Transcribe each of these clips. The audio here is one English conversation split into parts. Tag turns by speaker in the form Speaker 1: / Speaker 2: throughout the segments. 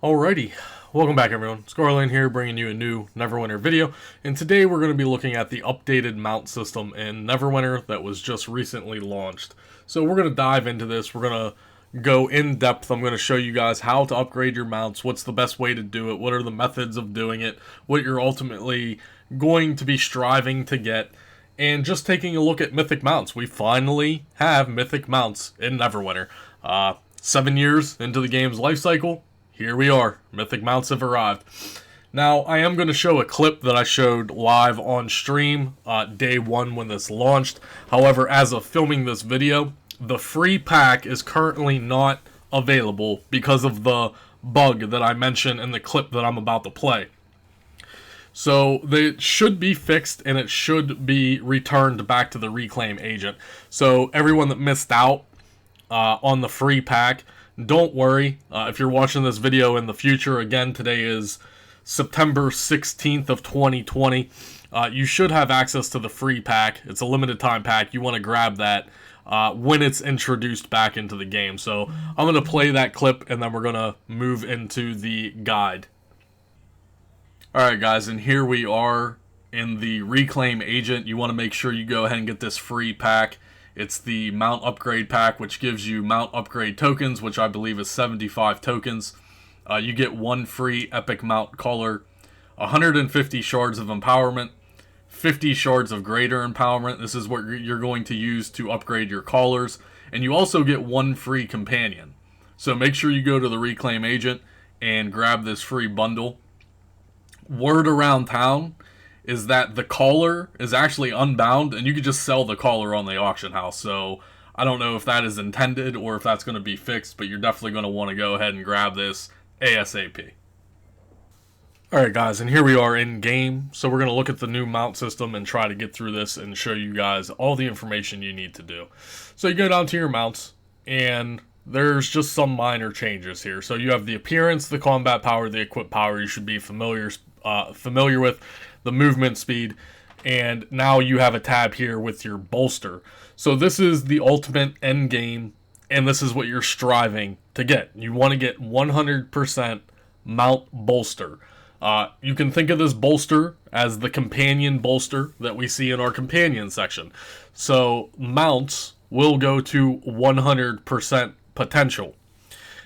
Speaker 1: Alrighty, welcome back everyone. Scarlane here, bringing you a new Neverwinter video, and today we're going to be looking at the updated mount system in Neverwinter that was just recently launched. So we're going to dive into this, we're going to go in depth, I'm going to show you guys how to upgrade your mounts, what's the best way to do it, what are the methods of doing it, what you're ultimately going to be striving to get, and just taking a look at Mythic mounts. We finally have Mythic mounts in Neverwinter. 7 years into the game's life cycle, here we are. Mythic mounts have arrived. Now, I am going to show a clip that I showed live on stream day one when this launched. However, as of filming this video, the free pack is currently not available because of the bug that I mentioned in the clip that I'm about to play. So they should be fixed and it should be returned back to the reclaim agent. So everyone that missed out on the free pack, don't worry. If you're watching this video in the future, again, today is September 16th of 2020. You should have access to the free pack. It's a limited time pack. You want to grab that when it's introduced back into the game. So I'm going to play that clip and then we're going to move into the guide. Alright guys, and here we are in the reclaim agent. You want to make sure you go ahead and get this free pack. It's the mount upgrade pack, which gives you mount upgrade tokens, which I believe is 75 tokens. You get one free epic mount color, 150 shards of empowerment, 50 shards of greater empowerment. This is what you're going to use to upgrade your collars. And you also get one free companion. So make sure you go to the reclaim agent and grab this free bundle. Word around town is that the collar is actually unbound, and you can just sell the collar on the auction house. So I don't know if that is intended or if that's going to be fixed, but you're definitely going to want to go ahead and grab this ASAP. Alright guys, and here we are in game. So we're going to look at the new mount system and try to get through this and show you guys all the information you need to do. So you go down to your mounts, and there's just some minor changes here. So you have the appearance, the combat power, the equip power you should be familiar with, the movement speed, and now you have a tab here with your bolster. So this is the ultimate end game, and this is what you're striving to get. You want to get 100% mount bolster. You can think of this bolster as the companion bolster that we see in our companion section. So mounts will go to 100% potential.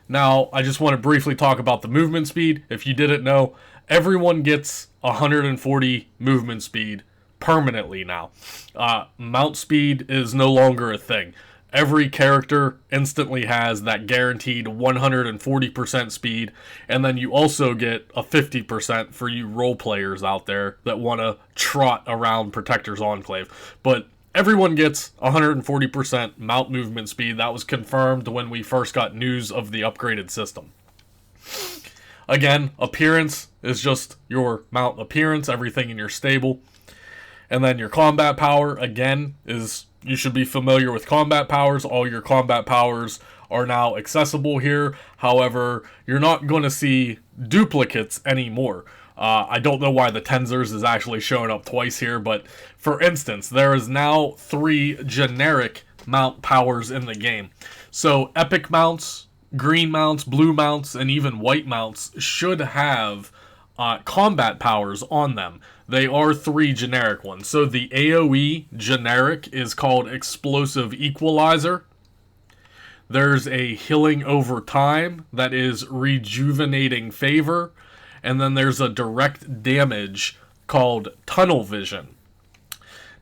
Speaker 1: Now, I just want to briefly talk about the movement speed. If you didn't know, everyone gets 140 movement speed permanently now. Mount speed is no longer a thing. Every character instantly has that guaranteed 140% speed, and then you also get a 50% for you role players out there that want to trot around Protector's Enclave. But everyone gets 140% mount movement speed. That was confirmed when we first got news of the upgraded system. Again, appearance is just your mount appearance, everything in your stable. And then your combat power, again, is you should be familiar with combat powers. All your combat powers are now accessible here. However, you're not going to see duplicates anymore. I don't know why the Tensors is actually showing up twice here, but for instance, there is now 3 generic mount powers in the game. So epic mounts, green mounts, blue mounts, and even white mounts should have combat powers on them. They are 3 generic ones. So the AoE generic is called Explosive Equalizer. There's a Healing Over Time that is Rejuvenating Favor. And then there's a direct damage called Tunnel Vision.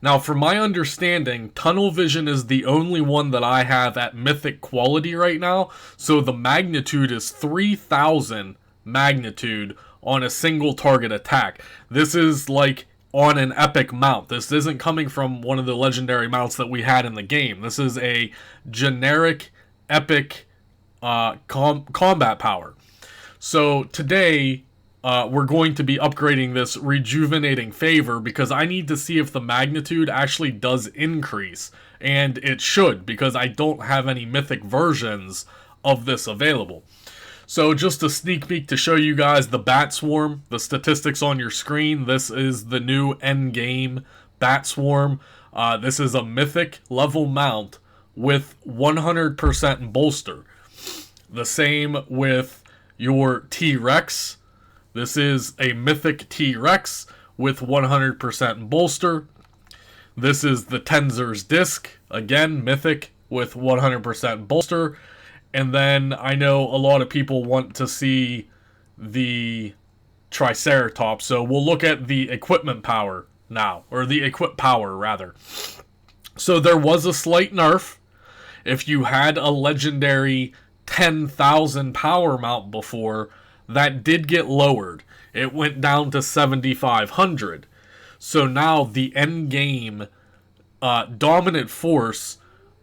Speaker 1: Now, from my understanding, Tunnel Vision is the only one that I have at Mythic quality right now. So the magnitude is 3,000 magnitude on a single target attack. This is like on an epic mount. This isn't coming from one of the legendary mounts that we had in the game. This is a generic epic combat power. So today, we're going to be upgrading this Rejuvenating Favor because I need to see if the magnitude actually does increase. And it should, because I don't have any Mythic versions of this available. So just a sneak peek to show you guys the Bat Swarm, the statistics on your screen. This is the new end game Bat Swarm. This is a Mythic level mount with 100% bolster. The same with your T-Rex. This is a Mythic T-Rex with 100% Bolster. This is the Tenzer's Disc, again, Mythic with 100% Bolster. And then I know a lot of people want to see the Triceratops, so we'll look at the equipment power now, or the equip power, rather. So there was a slight nerf. If you had a legendary 10,000 power mount before, that did get lowered. It went down to 7,500. So now the end game dominant force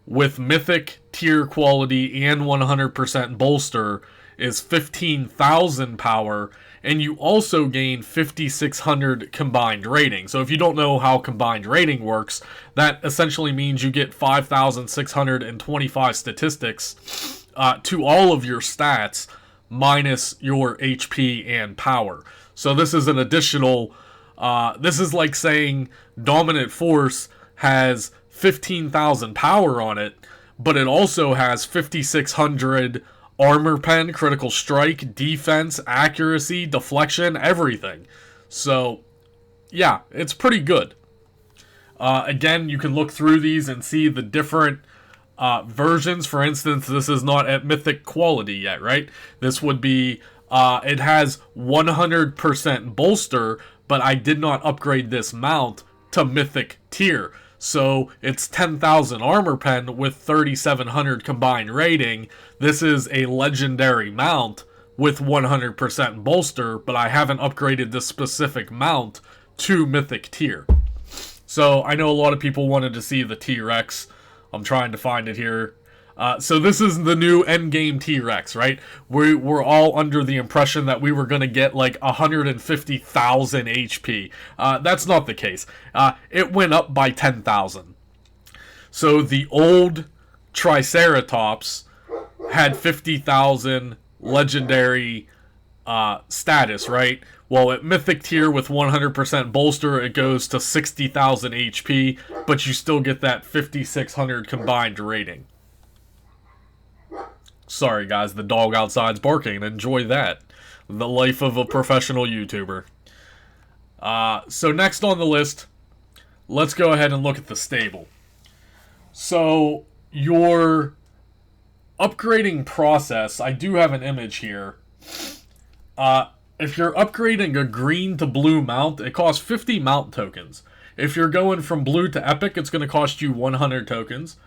Speaker 1: with Mythic tier quality and 100% bolster is 15,000 power, and you also gain 5,600 combined rating. So if you don't know how combined rating works, that essentially means you get 5,625 statistics to all of your stats minus your HP and power. So this is an additional, this is like saying Dominant Force has 15,000 power on it, but it also has 5,600 armor pen, critical strike, defense, accuracy, deflection, everything. So, yeah, it's pretty good. Again, you can look through these and see the different versions. For instance, this is not at Mythic quality yet, right? This would be, it has 100% bolster, but I did not upgrade this mount to Mythic tier. So it's 10,000 armor pen with 3,700 combined rating. This is a legendary mount with 100% bolster, but I haven't upgraded this specific mount to Mythic tier. So I know a lot of people wanted to see the T-Rex. I'm trying to find it here. So this is the new endgame T-Rex, right? We're all under the impression that we were going to get like 150,000 HP. That's not the case. It went up by 10,000. So the old Triceratops had 50,000 legendary status, right? Well, at Mythic tier with 100% bolster, it goes to 60,000 HP, but you still get that 5,600 combined rating. Sorry guys, the dog outside's barking. Enjoy that. The life of a professional YouTuber. So next on the list, let's go ahead and look at the stable. So your upgrading process, I do have an image here. If you're upgrading a green to blue mount, it costs 50 mount tokens. If you're going from blue to epic, it's going to cost you 100 tokens.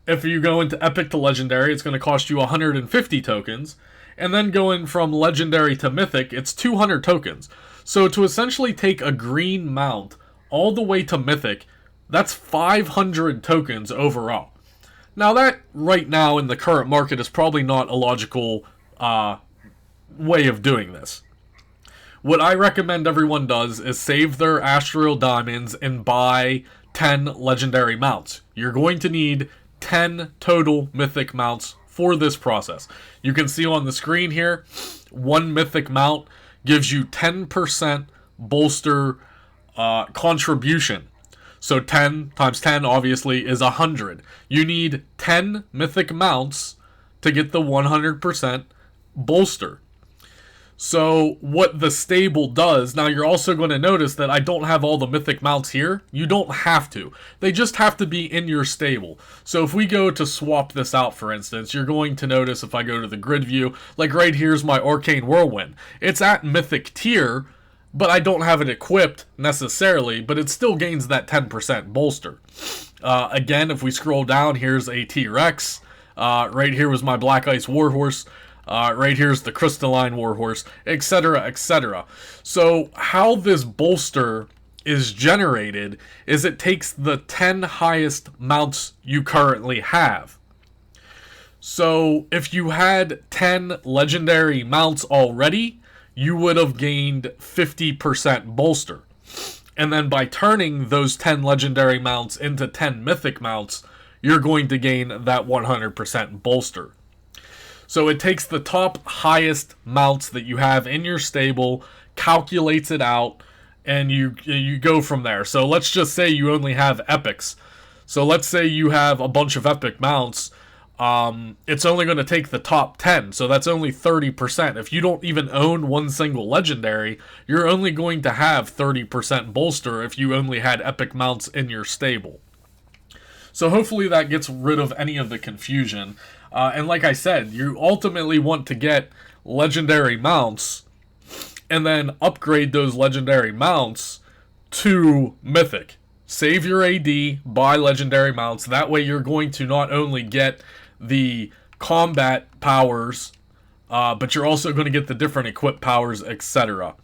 Speaker 1: If you go into epic to legendary, it's going to cost you 150 tokens. And then going from legendary to mythic, it's 200 tokens. So to essentially take a green mount all the way to mythic, that's 500 tokens overall. Now that, right now in the current market, is probably not a logical way of doing this. What I recommend everyone does is save their Astral Diamonds and buy 10 legendary mounts. You're going to need 10 total mythic mounts for this process. You can see on the screen here, one mythic mount gives you 10% bolster contribution. So 10 times 10 obviously is 100. You need 10 mythic mounts to get the 100% bolster. So what the stable does, now you're also going to notice that I don't have all the mythic mounts here. You don't have to. They just have to be in your stable. So if we go to swap this out, for instance, you're going to notice if I go to the grid view, like right here's my Arcane Whirlwind. It's at mythic tier, but I don't have it equipped necessarily, but it still gains that 10% bolster. Again, if we scroll down, here's a T-Rex. Right here was my Black Ice Warhorse. Right here's the Crystalline Warhorse, etc., etc. So how this bolster is generated is it takes the 10 highest mounts you currently have. So if you had 10 legendary mounts already, you would have gained 50% bolster. And then by turning those 10 legendary mounts into 10 mythic mounts, you're going to gain that 100% bolster. So it takes the top highest mounts that you have in your stable, calculates it out, and you go from there. So let's just say you only have epics. So let's say you have a bunch of epic mounts. it's only going to take the top 10, so that's only 30%. If you don't even own one single legendary, you're only going to have 30% bolster if you only had epic mounts in your stable. So hopefully that gets rid of any of the confusion. And like I said, you ultimately want to get legendary mounts and then upgrade those legendary mounts to Mythic. Save your AD, buy legendary mounts. That way you're going to not only get the combat powers, but you're also going to get the different equip powers, etc.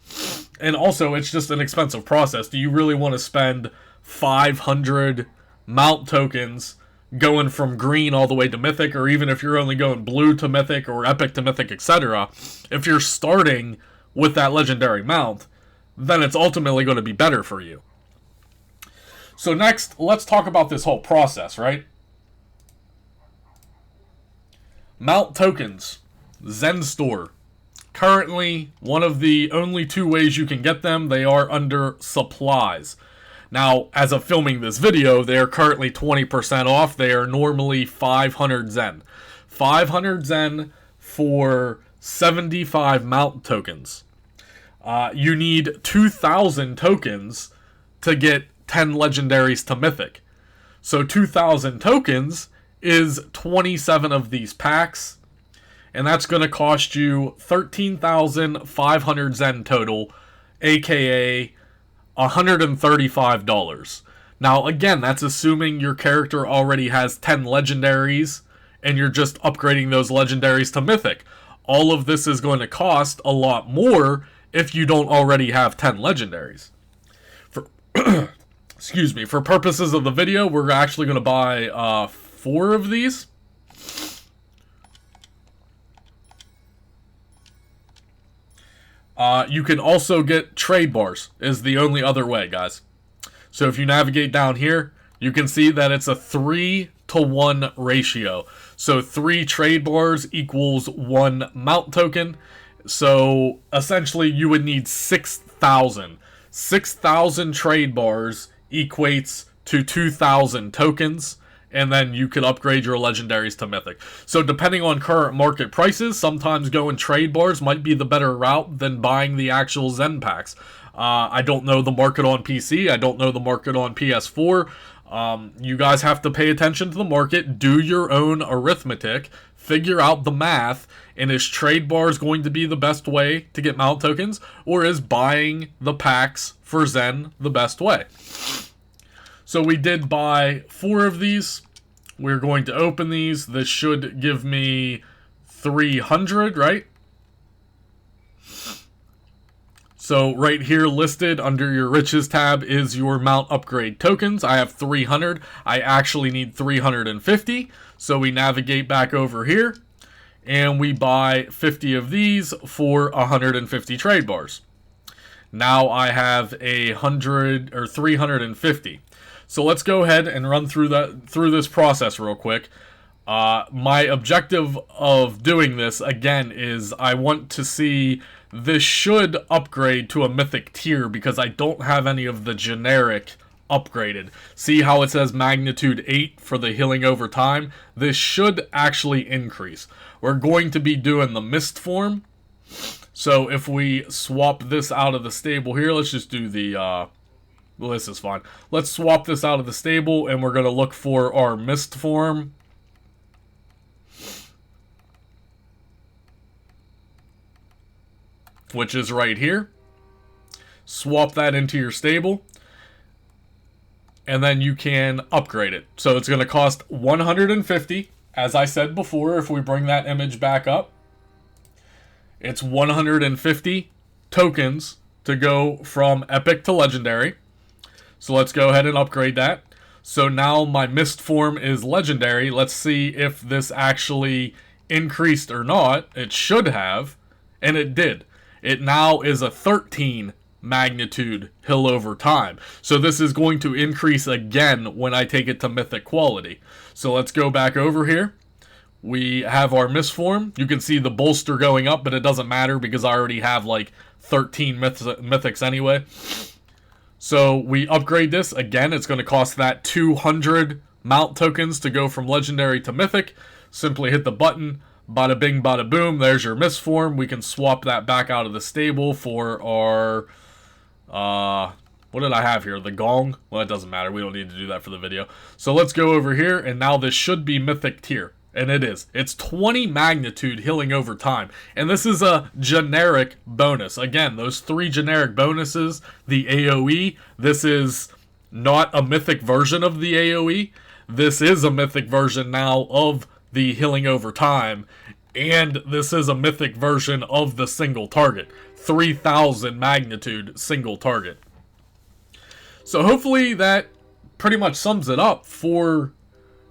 Speaker 1: And also, it's just an expensive process. Do you really want to spend 500 mount tokens going from green all the way to Mythic, or even if you're only going blue to Mythic or Epic to Mythic, etc.? If you're starting with that legendary mount, then it's ultimately going to be better for you. So next, let's talk about this whole process, right? Mount tokens, Zen Store. Currently, one of the only two ways you can get them, they are under supplies. Now, as of filming this video, they are currently 20% off. They are normally 500 Zen. 500 Zen for 75 mount tokens. You need 2,000 tokens to get 10 legendaries to Mythic. So 2,000 tokens is 27 of these packs, and that's going to cost you 13,500 Zen total, aka $135. Now again, that's assuming your character already has 10 legendaries and you're just upgrading those legendaries to Mythic. All of this is going to cost a lot more if you don't already have 10 legendaries. For excuse me, for purposes of the video, we're actually going to buy 4 of these. You can also get trade bars, is the only other way, guys. So if you navigate down here, you can see that it's a 3-to-1 ratio. So 3 trade bars equals 1 mount token. So essentially you would need 6,000. 6,000 trade bars equates to 2,000 tokens. And then you could upgrade your legendaries to Mythic. So depending on current market prices, sometimes going trade bars might be the better route than buying the actual Zen packs. I don't know the market on PC. I don't know the market on PS4. You guys have to pay attention to the market. Do your own arithmetic. Figure out the math. And is trade bars going to be the best way to get mount tokens? Or is buying the packs for Zen the best way? So we did buy 4 of these. We're going to open these. This should give me 300, right? So right here listed under your riches tab is your mount upgrade tokens. I have 300. I actually need 350. So we navigate back over here and we buy 50 of these for 150 trade bars. Now I have 100 or 350. So let's go ahead and run through this process real quick. My objective of doing this, again, is I want to see this should upgrade to a Mythic tier because I don't have any of the generic upgraded. See how it says magnitude 8 for the healing over time? This should actually increase. We're going to be doing the mist form. So if we swap this out of the stable here, let's just do the... well, this is fine. Let's swap this out of the stable, and we're going to look for our mist form. Which is right here. Swap that into your stable. And then you can upgrade it. So it's going to cost 150. As I said before, if we bring that image back up, it's 150 tokens to go from epic to legendary. So let's go ahead and upgrade that. So now my mist form is legendary. Let's see if this actually increased or not. It should have, and it did. It now is a 13 magnitude hill over time. So this is going to increase again when I take it to mythic quality. So let's go back over here. We have our mist form. You can see the bolster going up, but it doesn't matter because I already have like 13 mythics anyway. So we upgrade this. Again, it's going to cost that 200 mount tokens to go from legendary to mythic. Simply hit the button, bada bing, bada boom, there's your misform. We can swap that back out of the stable for our, what did I have here? The gong? Well, it doesn't matter. We don't need to do that for the video. So let's go over here, and now this should be Mythic tier. And it is. It's 20 magnitude healing over time. And this is a generic bonus. Again, those 3 generic bonuses, the AoE, this is not a Mythic version of the AoE. This is a Mythic version now of the healing over time. And this is a Mythic version of the single target. 3,000 magnitude single target. So hopefully that pretty much sums it up for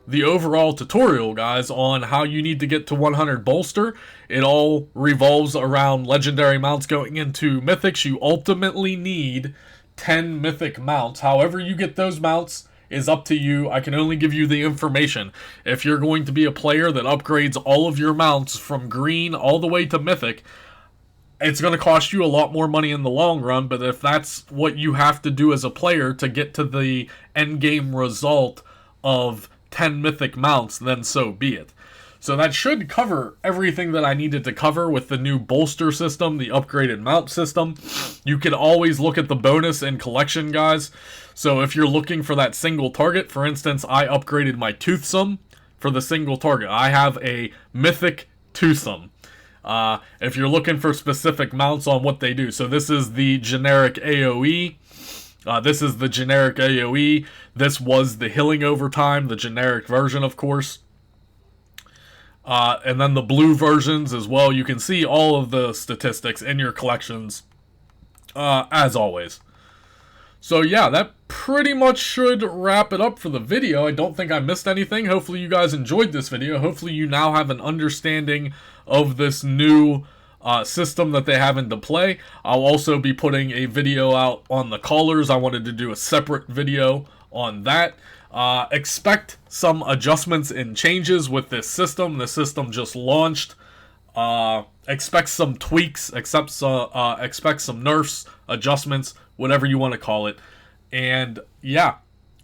Speaker 1: the overall tutorial, guys, on how you need to get to 100 Bolster. It all revolves around legendary mounts going into Mythics. You ultimately need 10 Mythic mounts. However you get those mounts is up to you. I can only give you the information. If you're going to be a player that upgrades all of your mounts from green all the way to Mythic, it's going to cost you a lot more money in the long run, but if that's what you have to do as a player to get to the end game result of 10 Mythic mounts, then so be it. So that should cover everything that I needed to cover with the new Bolster system, the upgraded mount system. You can always look at the bonus and collection, guys. So if you're looking for that single target, for instance, I upgraded my Toothsome for the single target. I have a Mythic Toothsome. If you're looking for specific mounts on what they do, so this is the generic AoE. This is the generic AoE. This was the healing over time, the generic version, of course. And then the blue versions as well. You can see all of the statistics in your collections, as always. So yeah, that pretty much should wrap it up for the video. I don't think I missed anything. Hopefully you guys enjoyed this video. Hopefully you now have an understanding of this new system that they have into play. I'll also be putting a video out on the callers. I wanted to do a separate video on that. Expect some adjustments and changes with this system. The system just launched. Expect some tweaks, expect some nerfs, adjustments, whatever you want to call it. And yeah,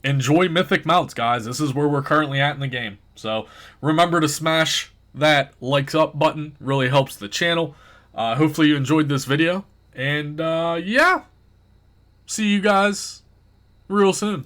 Speaker 1: enjoy Mythic mounts, guys. This is where we're currently at in the game. So remember to smash that likes up button. Really helps the channel. Hopefully you enjoyed this video. And yeah, see you guys real soon.